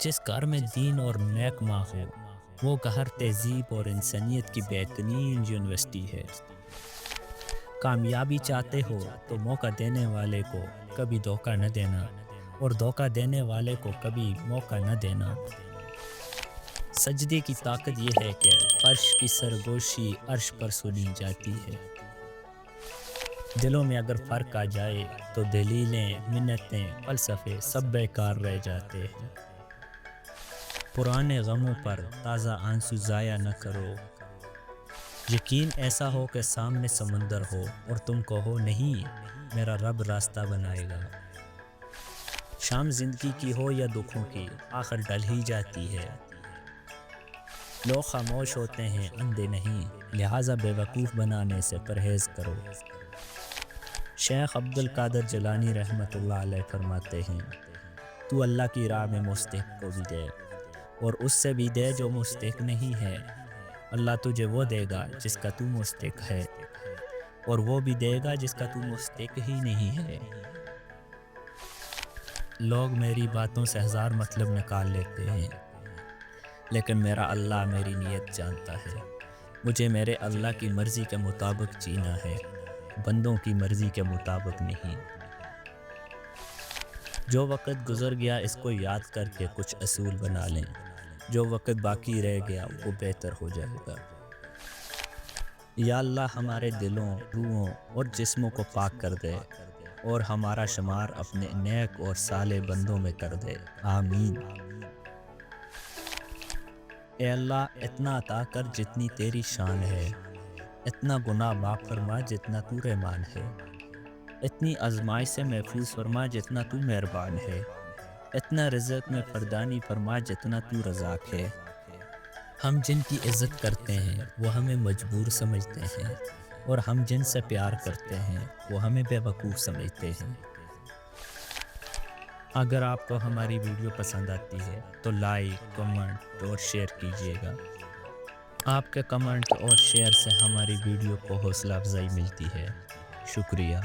جس گھر میں دین اور نیک ماں ہو، وہ گھر تہذیب اور انسانیت کی بہترین یونیورسٹی ہے۔ کامیابی چاہتے ہو تو موقع دینے والے کو کبھی دھوکہ نہ دینا، اور دھوکہ دینے والے کو کبھی موقع نہ دینا۔ سجدے کی طاقت یہ ہے کہ فرش کی سرگوشی عرش پر سنی جاتی ہے۔ دلوں میں اگر فرق آ جائے تو دلیلیں، منتیں، فلسفے سب بیکار رہ جاتے ہیں۔ پرانے غموں پر تازہ آنسو ضائع نہ کرو۔ یقین ایسا ہو کہ سامنے سمندر ہو اور تم کہو نہیں، میرا رب راستہ بنائے گا۔ شام زندگی کی ہو یا دکھوں کی، آخر ڈل ہی جاتی ہے۔ لوگ خاموش ہوتے ہیں، اندھے نہیں، لہٰذا بے وقوف بنانے سے پرہیز کرو۔ شیخ عبد القادر جیلانی رحمۃ اللہ علیہ فرماتے ہیں، تو اللہ کی راہ میں مستحق کو بھی دے، اور اس سے بھی دے جو مستحق نہیں ہے۔ اللہ تجھے وہ دے گا جس کا تو مستحق ہے، اور وہ بھی دے گا جس کا تو مستحق ہی نہیں ہے۔ لوگ میری باتوں سے ہزار مطلب نکال لیتے ہیں، لیکن میرا اللہ میری نیت جانتا ہے۔ مجھے میرے اللہ کی مرضی کے مطابق جینا ہے، بندوں کی مرضی کے مطابق نہیں۔ جو وقت گزر گیا اس کو یاد کر کے کچھ اصول بنا لیں، جو وقت باقی رہ گیا وہ بہتر ہو جائے گا۔ یا اللہ ہمارے دلوں، روحوں اور جسموں کو پاک کر دے، اور ہمارا شمار اپنے نیک اور صالح بندوں میں کر دے، آمین۔ اے اللہ اتنا عطا کر جتنی تیری شان ہے، اتنا گناہ معاف فرما جتنا تو رحمان ہے، اتنی آزمائش سے محفوظ فرما جتنا تو مہربان ہے، اتنا رزق میں فردانی فرما جتنا تو رزاق ہے۔ ہم جن کی عزت کرتے ہیں وہ ہمیں مجبور سمجھتے ہیں، اور ہم جن سے پیار کرتے ہیں وہ ہمیں بے وقوف سمجھتے ہیں۔ اگر آپ کو ہماری ویڈیو پسند آتی ہے تو لائک، کمنٹ اور شیئر کیجیے گا۔ آپ کے کمنٹ اور شیئر سے ہماری ویڈیو کو حوصلہ افزائی ملتی ہے۔ شکریہ۔